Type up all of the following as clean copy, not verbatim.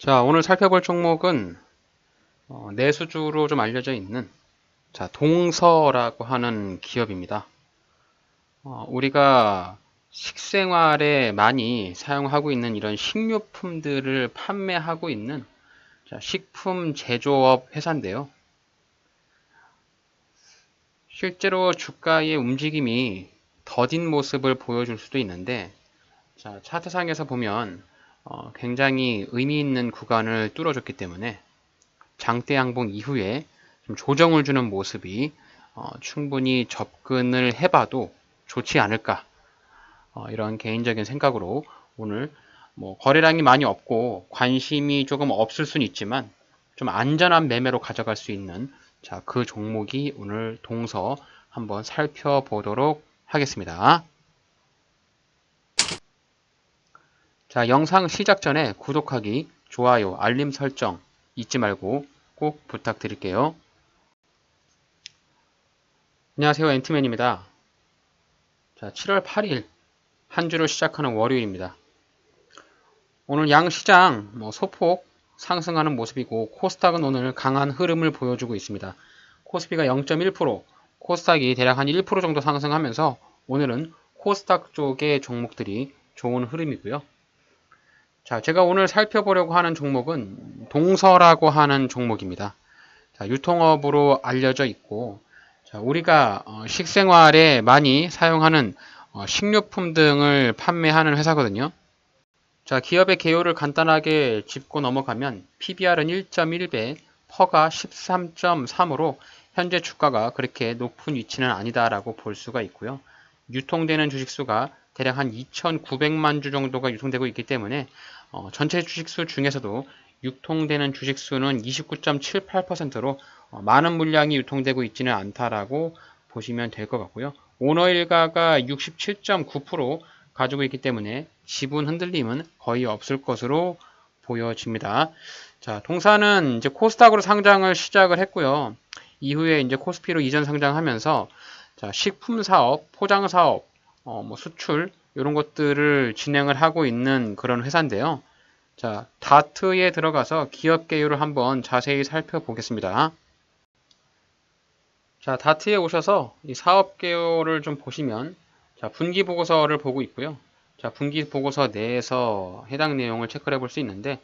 자, 오늘 살펴볼 종목은 내수주로 좀 알려져 있는 동서라고 하는 기업입니다. 우리가 식생활에 많이 사용하고 있는 이런 식료품들을 판매하고 있는 식품 제조업 회사인데요. 실제로 주가의 움직임이 더딘 모습을 보여줄 수도 있는데, 차트상에서 보면 굉장히 의미 있는 구간을 뚫어줬기 때문에 장대 양봉 이후에 좀 조정을 주는 모습이 충분히 접근을 해봐도 좋지 않을까, 이런 개인적인 생각으로 오늘 거래량이 많이 없고 관심이 조금 없을 수는 있지만 좀 안전한 매매로 가져갈 수 있는 그 종목이 오늘 동서 한번 살펴보도록 하겠습니다. 자, 영상 시작 전에 구독하기, 좋아요, 알림 설정 잊지 말고 꼭 부탁드릴게요. 안녕하세요, 앤트맨입니다. 자, 7월 8일 한 주를 시작하는 월요일입니다. 오늘 양시장 소폭 상승하는 모습이고 코스닥은 오늘 강한 흐름을 보여주고 있습니다. 코스피가 0.1%, 코스닥이 대략 한 1% 정도 상승하면서 오늘은 코스닥 쪽의 종목들이 좋은 흐름이고요. 자, 제가 오늘 살펴보려고 하는 종목은 동서라고 하는 종목입니다. 자, 유통업으로 알려져 있고, 자, 우리가 식생활에 많이 사용하는 식료품 등을 판매하는 회사거든요. 자, 기업의 개요를 간단하게 짚고 넘어가면 PBR은 1.1배, 퍼가 13.3으로 현재 주가가 그렇게 높은 위치는 아니다라고 볼 수가 있고요. 유통되는 주식수가 대략 한 2,900만 주 정도가 유통되고 있기 때문에 전체 주식수 중에서도 유통되는 주식수는 29.78%로 많은 물량이 유통되고 있지는 않다라고 보시면 될 것 같고요. 오너일가가 67.9% 가지고 있기 때문에 지분 흔들림은 거의 없을 것으로 보여집니다. 자, 동사는 이제 코스닥으로 상장을 시작을 했고요. 이후에 이제 코스피로 이전 상장하면서 식품 사업, 포장 사업, 수출 이런 것들을 진행을 하고 있는 그런 회사인데요. 자, 다트에 들어가서 기업 개요를 한번 자세히 살펴보겠습니다. 자, 다트에 오셔서 이 사업 개요를 좀 보시면 분기 보고서를 보고 있고요. 자, 분기 보고서 내에서 해당 내용을 체크해 볼 수 있는데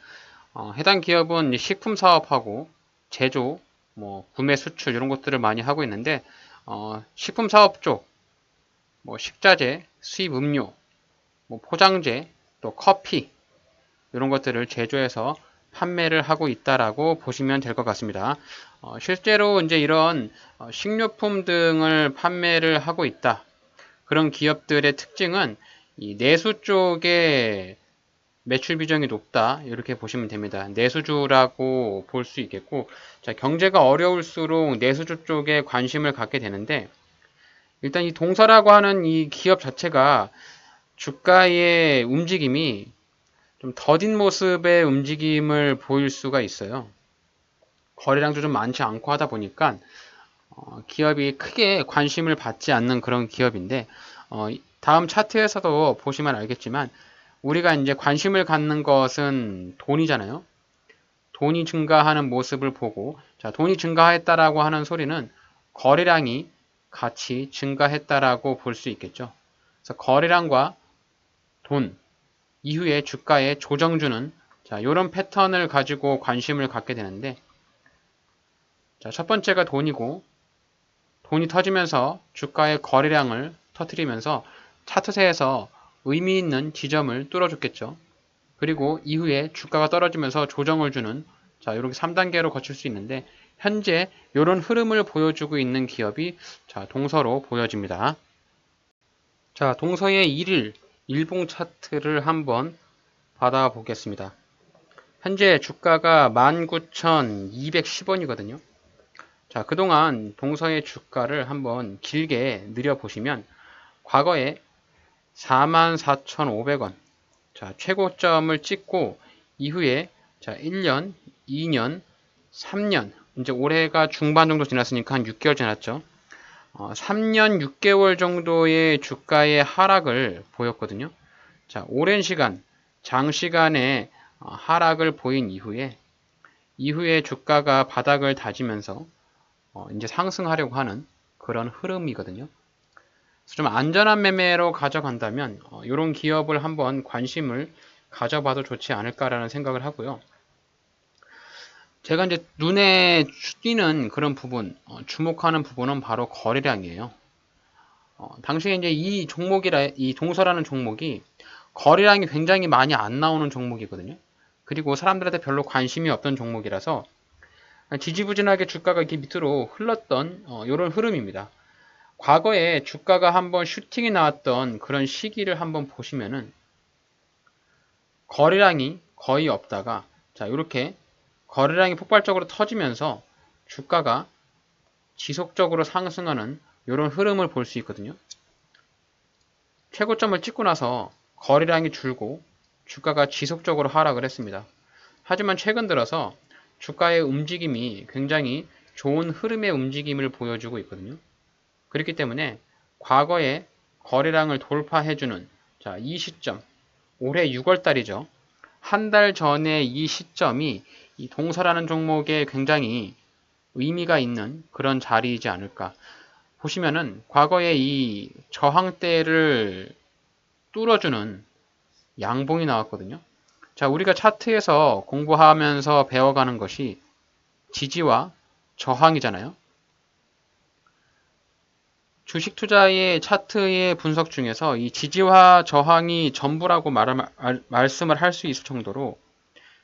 해당 기업은 식품 사업하고 제조, 구매 수출 이런 것들을 많이 하고 있는데 식품 사업 쪽, 식자재, 수입 음료, 포장재, 또 커피 이런 것들을 제조해서 판매를 하고 있다라고 보시면 될 것 같습니다. 실제로 이제 이런 식료품 등을 판매를 하고 있다. 그런 기업들의 특징은 이 내수 쪽에 매출 비중이 높다. 이렇게 보시면 됩니다. 내수주라고 볼 수 있겠고, 자, 경제가 어려울수록 내수주 쪽에 관심을 갖게 되는데, 일단 이 동서라고 하는 이 기업 자체가 주가의 움직임이 좀 더딘 모습의 움직임을 보일 수가 있어요. 거래량도 좀 많지 않고 하다 보니까 기업이 크게 관심을 받지 않는 그런 기업인데 다음 차트에서도 보시면 알겠지만 우리가 이제 관심을 갖는 것은 돈이잖아요. 돈이 증가하는 모습을 보고 자, 돈이 증가했다라고 하는 소리는 거래량이 같이 증가했다라고 볼 수 있겠죠. 그래서 거래량과 돈 이후에 주가에 조정주는 이런 패턴을 가지고 관심을 갖게 되는데 자, 첫 번째가 돈이고 돈이 터지면서 주가의 거래량을 터뜨리면서 차트세에서 의미 있는 지점을 뚫어줬겠죠. 그리고 이후에 주가가 떨어지면서 조정을 주는 이렇게 3단계로 거칠 수 있는데 현재 이런 흐름을 보여주고 있는 기업이 동서로 보여집니다. 자, 동서의 1일 일봉 차트를 한번 받아보겠습니다. 현재 주가가 19,210원이거든요. 자, 그동안 동서의 주가를 한번 길게 느려보시면 과거에 44,500원 최고점을 찍고 이후에 1년, 2년, 3년 이제 올해가 중반 정도 지났으니까 한 6개월 지났죠. 3년 6개월 정도의 주가의 하락을 보였거든요. 자, 오랜 시간, 장시간의 하락을 보인 이후에 주가가 바닥을 다지면서 이제 상승하려고 하는 그런 흐름이거든요. 좀 안전한 매매로 가져간다면 이런 기업을 한번 관심을 가져봐도 좋지 않을까라는 생각을 하고요. 제가 이제 눈에 띄는 그런 부분, 주목하는 부분은 바로 거래량이에요. 당시에 이제 이 동서라는 종목이 거래량이 굉장히 많이 안 나오는 종목이거든요. 그리고 사람들한테 별로 관심이 없던 종목이라서 지지부진하게 주가가 이렇게 밑으로 흘렀던 이런 흐름입니다. 과거에 주가가 한번 슈팅이 나왔던 그런 시기를 한번 보시면은 거래량이 거의 없다가 자 이렇게 거래량이 폭발적으로 터지면서 주가가 지속적으로 상승하는 이런 흐름을 볼 수 있거든요. 최고점을 찍고 나서 거래량이 줄고 주가가 지속적으로 하락을 했습니다. 하지만 최근 들어서 주가의 움직임이 굉장히 좋은 흐름의 움직임을 보여주고 있거든요. 그렇기 때문에 과거에 거래량을 돌파해주는 이 시점, 올해 6월달이죠. 한 달 전에 이 시점이 이 동서라는 종목에 굉장히 의미가 있는 그런 자리이지 않을까. 보시면은 과거에 이 저항대를 뚫어주는 양봉이 나왔거든요. 자, 우리가 차트에서 공부하면서 배워가는 것이 지지와 저항이잖아요. 주식 투자의 차트의 분석 중에서 이 지지와 저항이 전부라고 말씀을 할 수 있을 정도로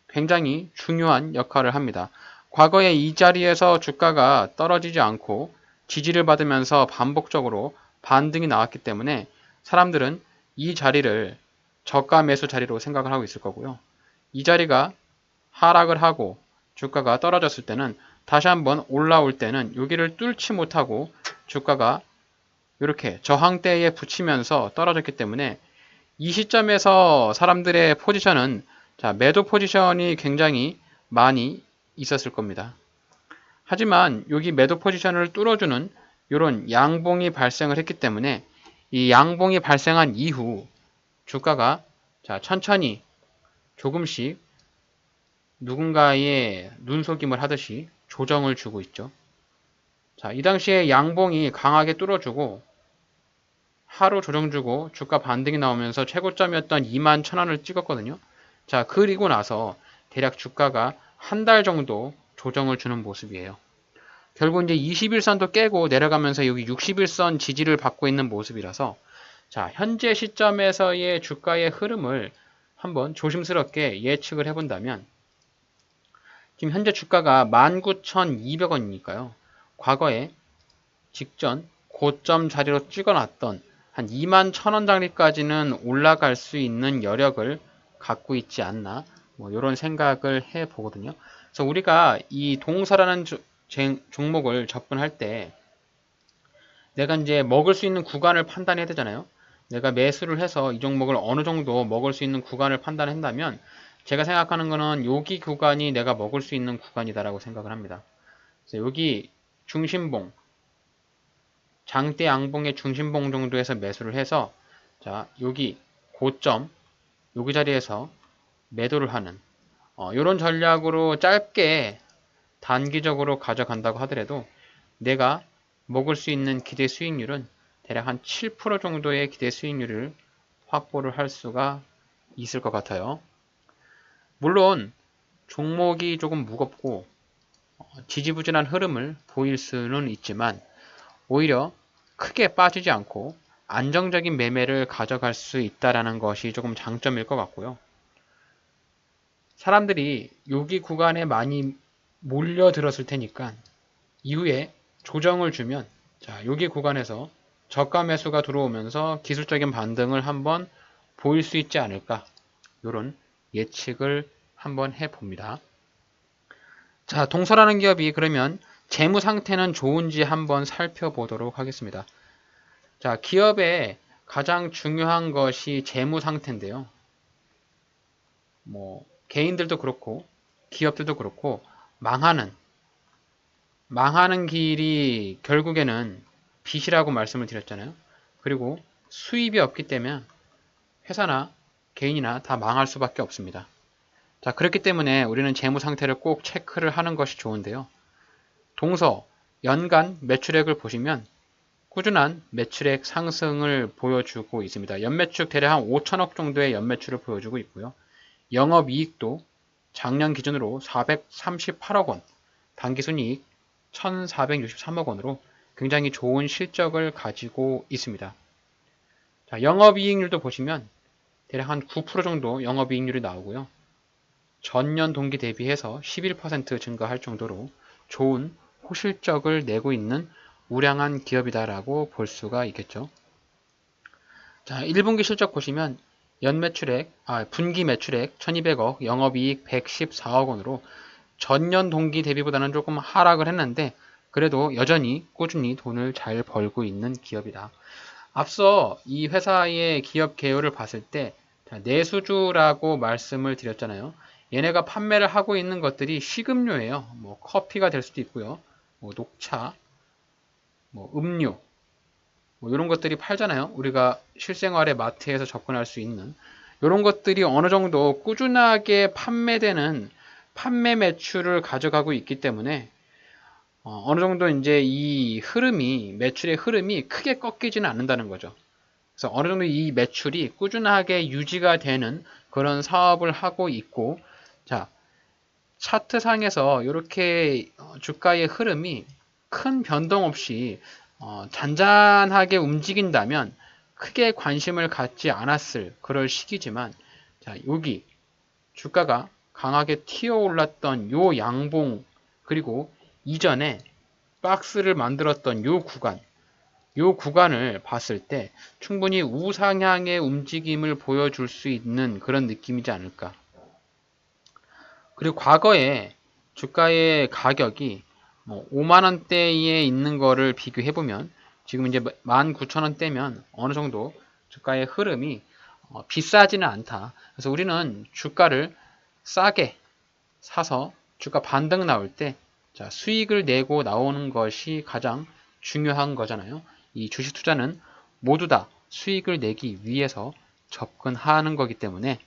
굉장히 중요한 역할을 합니다. 과거에 이 자리에서 주가가 떨어지지 않고 지지를 받으면서 반복적으로 반등이 나왔기 때문에 사람들은 이 자리를 저가 매수 자리로 생각을 하고 있을 거고요. 이 자리가 하락을 하고 주가가 떨어졌을 때는 다시 한번 올라올 때는 여기를 뚫지 못하고 주가가 이렇게 저항대에 붙이면서 떨어졌기 때문에 이 시점에서 사람들의 포지션은 매도 포지션이 굉장히 많이 있었을 겁니다. 하지만 여기 매도 포지션을 뚫어주는 이런 양봉이 발생을 했기 때문에 이 양봉이 발생한 이후 주가가 천천히 조금씩 누군가의 눈속임을 하듯이 조정을 주고 있죠. 이 당시에 양봉이 강하게 뚫어주고 하루 조정 주고 주가 반등이 나오면서 최고점이었던 21,000원을 찍었거든요. 그리고 나서 대략 주가가 한 달 정도 조정을 주는 모습이에요. 결국 이제 21선도 깨고 내려가면서 여기 61선 지지를 받고 있는 모습이라서 현재 시점에서의 주가의 흐름을 한번 조심스럽게 예측을 해본다면 지금 현재 주가가 19,200원이니까요. 과거에 직전 고점 자리로 찍어놨던 한 21,000원 자리까지는 올라갈 수 있는 여력을 갖고 있지 않나 이런 생각을 해 보거든요. 그래서 우리가 이 동서라는 종목을 접근할 때 내가 이제 먹을 수 있는 구간을 판단해야 되잖아요. 내가 매수를 해서 이 종목을 어느 정도 먹을 수 있는 구간을 판단한다면 제가 생각하는 거는 여기 구간이 내가 먹을 수 있는 구간이다라고 생각을 합니다. 그래서 여기 중심봉, 장대 양봉의 중심봉 정도에서 매수를 해서 여기 고점, 여기 자리에서 매도를 하는 이런 전략으로 짧게 단기적으로 가져간다고 하더라도 내가 먹을 수 있는 기대 수익률은 대략 한 7% 정도의 기대 수익률을 확보를 할 수가 있을 것 같아요. 물론 종목이 조금 무겁고 지지부진한 흐름을 보일 수는 있지만 오히려 크게 빠지지 않고 안정적인 매매를 가져갈 수 있다는 것이 조금 장점일 것 같고요. 사람들이 여기 구간에 많이 몰려들었을 테니까 이후에 조정을 주면 여기 구간에서 저가 매수가 들어오면서 기술적인 반등을 한번 보일 수 있지 않을까 이런 예측을 한번 해봅니다. 동서라는 기업이 그러면 재무 상태는 좋은지 한번 살펴보도록 하겠습니다. 기업의 가장 중요한 것이 재무 상태인데요. 개인들도 그렇고 기업들도 그렇고 망하는 길이 결국에는 빚이라고 말씀을 드렸잖아요. 그리고 수입이 없기 때문에 회사나 개인이나 다 망할 수밖에 없습니다. 자, 그렇기 때문에 우리는 재무 상태를 꼭 체크를 하는 것이 좋은데요. 동서 연간 매출액을 보시면 꾸준한 매출액 상승을 보여주고 있습니다. 연매출 대략 한 5천억 정도의 연매출을 보여주고 있고요. 영업이익도 작년 기준으로 438억 원, 당기순이익 1,463억 원으로 굉장히 좋은 실적을 가지고 있습니다. 자, 영업이익률도 보시면 대략 한 9% 정도 영업이익률이 나오고요. 전년 동기 대비해서 11% 증가할 정도로 좋은 호실적을 내고 있는 우량한 기업이다라고 볼 수가 있겠죠. 자, 1분기 실적 보시면 분기 매출액 1200억, 영업이익 114억 원으로 전년 동기 대비보다는 조금 하락을 했는데 그래도 여전히 꾸준히 돈을 잘 벌고 있는 기업이다. 앞서 이 회사의 기업 개요를 봤을 때 내수주라고 말씀을 드렸잖아요. 얘네가 판매를 하고 있는 것들이 식음료예요. 뭐 커피가 될 수도 있고요. 뭐 녹차, 뭐 음료, 뭐 이런 것들이 팔잖아요. 우리가 실생활에 마트에서 접근할 수 있는 이런 것들이 어느 정도 꾸준하게 판매되는 판매 매출을 가져가고 있기 때문에 어느 정도 이제 이 흐름이 매출의 흐름이 크게 꺾이지는 않는다는 거죠. 그래서 어느 정도 이 매출이 꾸준하게 유지가 되는 그런 사업을 하고 있고, 자, 차트상에서 이렇게 주가의 흐름이 큰 변동 없이 잔잔하게 움직인다면 크게 관심을 갖지 않았을 그럴 시기지만, 자, 여기 주가가 강하게 튀어 올랐던 요 양봉, 그리고 이전에 박스를 만들었던 요 구간을 봤을 때 충분히 우상향의 움직임을 보여줄 수 있는 그런 느낌이지 않을까. 그리고 과거에 주가의 가격이 뭐 5만원대에 있는 거를 비교해보면 지금 이제 19,000원대면 어느 정도 주가의 흐름이 비싸지는 않다. 그래서 우리는 주가를 싸게 사서 주가 반등 나올 때 자, 수익을 내고 나오는 것이 가장 중요한 거잖아요. 이 주식 투자는 모두 다 수익을 내기 위해서 접근하는 거기 때문에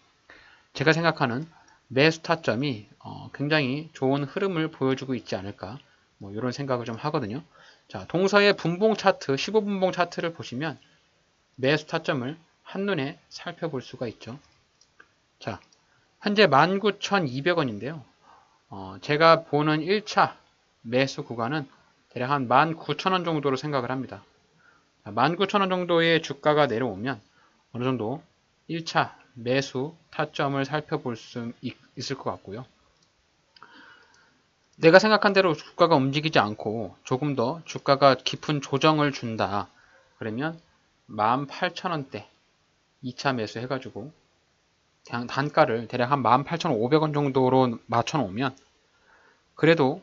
제가 생각하는 매수 타점이 굉장히 좋은 흐름을 보여주고 있지 않을까 뭐 이런 생각을 좀 하거든요. 자, 동서의 분봉 차트, 15분봉 차트를 보시면 매수 타점을 한눈에 살펴볼 수가 있죠. 자, 현재 19,200원인데요. 제가 보는 1차 매수 구간은 대략 한 19,000원 정도로 생각을 합니다. 19,000원 정도의 주가가 내려오면 어느 정도 1차 매수 타점을 살펴볼 수 있을 것 같고요. 내가 생각한 대로 주가가 움직이지 않고 조금 더 주가가 깊은 조정을 준다. 그러면 18,000원대 2차 매수 해가지고 단가를 대략 한 18,500원 정도로 맞춰놓으면 그래도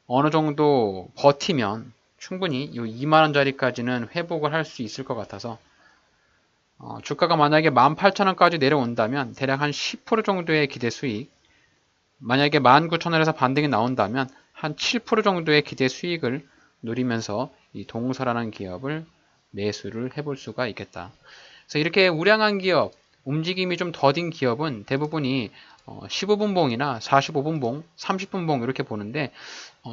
어느 정도 버티면 충분히 이 2만원짜리까지는 회복을 할 수 있을 것 같아서 주가가 만약에 18,000원까지 내려온다면 대략 한 10% 정도의 기대 수익, 만약에 19,000원에서 반등이 나온다면 한 7% 정도의 기대 수익을 누리면서 이 동서라는 기업을 매수를 해볼 수가 있겠다. 그래서 이렇게 우량한 기업, 움직임이 좀 더딘 기업은 대부분이 15분봉이나 45분봉, 30분봉 이렇게 보는데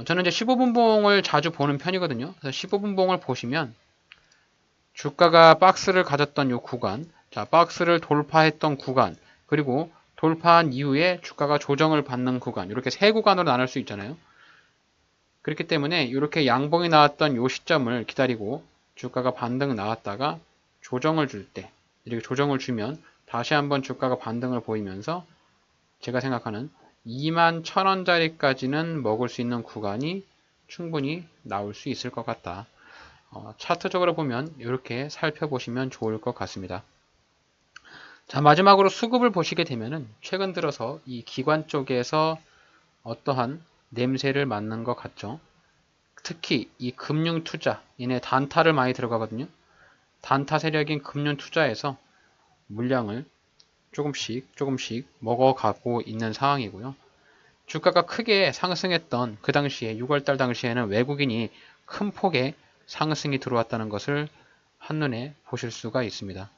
저는 이제 15분봉을 자주 보는 편이거든요. 그래서 15분봉을 보시면 주가가 박스를 가졌던 이 구간, 자, 박스를 돌파했던 구간, 그리고 돌파한 이후에 주가가 조정을 받는 구간, 이렇게 세 구간으로 나눌 수 있잖아요. 그렇기 때문에 이렇게 양봉이 나왔던 이 시점을 기다리고 주가가 반등 나왔다가 조정을 줄 때, 이렇게 조정을 주면 다시 한번 주가가 반등을 보이면서 제가 생각하는 21,000원짜리까지는 먹을 수 있는 구간이 충분히 나올 수 있을 것 같다. 차트적으로 보면 이렇게 살펴보시면 좋을 것 같습니다. 자, 마지막으로 수급을 보시게 되면은 최근 들어서 이 기관 쪽에서 어떠한 냄새를 맡는 것 같죠. 특히 이 금융 투자, 얘네 단타를 많이 들어가거든요. 단타 세력인 금융 투자에서 물량을 조금씩 먹어가고 있는 상황이고요. 주가가 크게 상승했던 그 당시에 6월달 당시에는 외국인이 큰 폭의 상승이 들어왔다는 것을 한눈에 보실 수가 있습니다.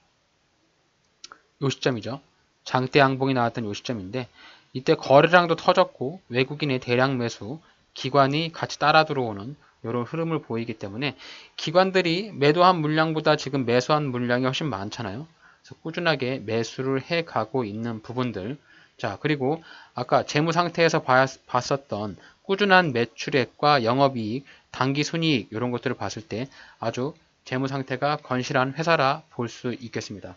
이 시점이죠. 장대 양봉이 나왔던 요 시점인데 이때 거래량도 터졌고 외국인의 대량 매수, 기관이 같이 따라 들어오는 이런 흐름을 보이기 때문에 기관들이 매도한 물량보다 지금 매수한 물량이 훨씬 많잖아요. 그래서 꾸준하게 매수를 해 가고 있는 부분들. 자, 그리고 아까 재무 상태에서 봤었던 꾸준한 매출액과 영업이익, 당기순이익 이런 것들을 봤을 때 아주 재무 상태가 건실한 회사라 볼 수 있겠습니다.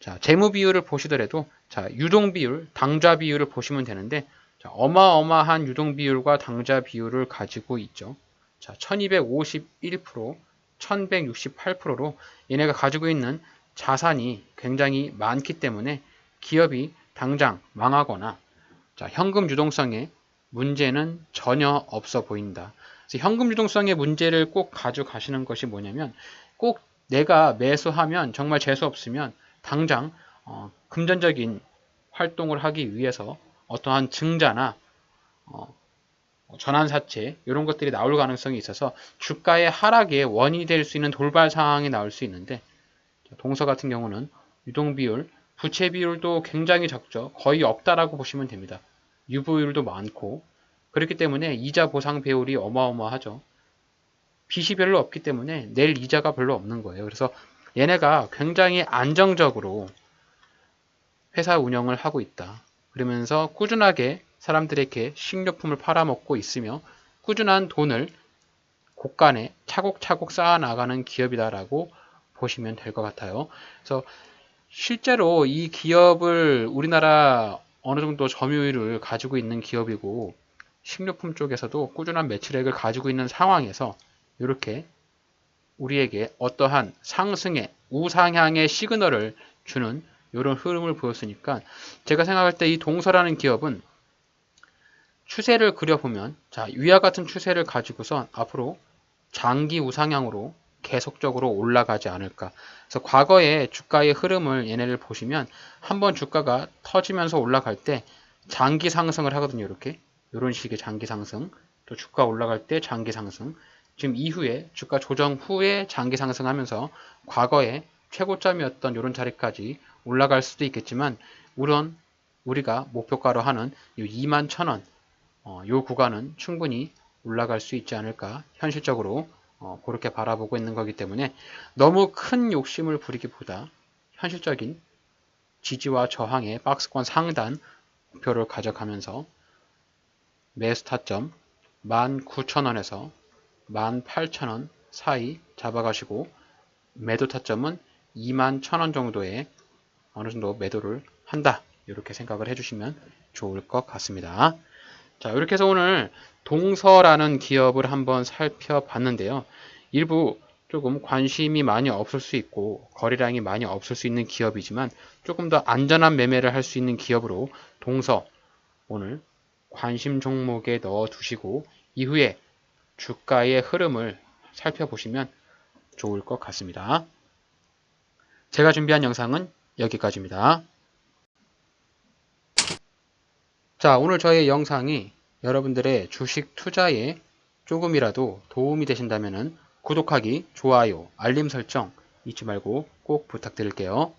자, 재무 비율을 보시더라도 자, 유동 비율, 당좌 비율을 보시면 되는데 자, 어마어마한 유동 비율과 당좌 비율을 가지고 있죠. 자, 1251%, 1168%로 얘네가 가지고 있는 자산이 굉장히 많기 때문에 기업이 당장 망하거나 자, 현금 유동성에 문제는 전혀 없어 보인다. 그래서 현금 유동성의 문제를 꼭 가져가시는 것이 뭐냐면 꼭 내가 매수하면 정말 재수 없으면 당장 금전적인 활동을 하기 위해서 어떠한 증자나 전환사채 이런 것들이 나올 가능성이 있어서 주가의 하락의 원인이 될 수 있는 돌발 상황이 나올 수 있는데 동서 같은 경우는 유동비율, 부채 비율도 굉장히 적죠. 거의 없다라고 보시면 됩니다. 유보율도 많고 그렇기 때문에 이자 보상 배율이 어마어마하죠. 빚이 별로 없기 때문에 낼 이자가 별로 없는 거예요. 그래서 얘네가 굉장히 안정적으로 회사 운영을 하고 있다. 그러면서 꾸준하게 사람들에게 식료품을 팔아먹고 있으며 꾸준한 돈을 곳간에 차곡차곡 쌓아나가는 기업이다라고 보시면 될 것 같아요. 그래서 실제로 이 기업을 우리나라 어느 정도 점유율을 가지고 있는 기업이고 식료품 쪽에서도 꾸준한 매출액을 가지고 있는 상황에서 이렇게 우리에게 어떠한 상승의 우상향의 시그널을 주는 이런 흐름을 보였으니까 제가 생각할 때 이 동서라는 기업은 추세를 그려보면 자 위와 같은 추세를 가지고선 앞으로 장기 우상향으로 계속적으로 올라가지 않을까. 그래서 과거의 주가의 흐름을 얘네를 보시면 한번 주가가 터지면서 올라갈 때 장기 상승을 하거든요. 이렇게 이런 식의 장기 상승. 또 주가 올라갈 때 장기 상승. 지금 이후에 주가 조정 후에 장기 상승하면서 과거의 최고점이었던 이런 자리까지 올라갈 수도 있겠지만 우선 우리가 목표가로 하는 21,000원 요 구간은 충분히 올라갈 수 있지 않을까 현실적으로 그렇게 바라보고 있는 거기 때문에 너무 큰 욕심을 부리기보다 현실적인 지지와 저항의 박스권 상단 목표를 가져가면서 매수 타점 19,000원에서 18,000원 사이 잡아가시고 매도 타점은 21,000원 정도에 어느 정도 매도를 한다. 이렇게 생각을 해주시면 좋을 것 같습니다. 자, 이렇게 해서 오늘 동서라는 기업을 한번 살펴봤는데요. 일부 조금 관심이 많이 없을 수 있고 거래량이 많이 없을 수 있는 기업이지만 조금 더 안전한 매매를 할 수 있는 기업으로 동서 오늘 관심 종목에 넣어 두시고 이후에 주가의 흐름을 살펴보시면 좋을 것 같습니다. 제가 준비한 영상은 여기까지입니다. 자, 오늘 저의 영상이 여러분들의 주식 투자에 조금이라도 도움이 되신다면 구독하기, 좋아요, 알림 설정 잊지 말고 꼭 부탁드릴게요.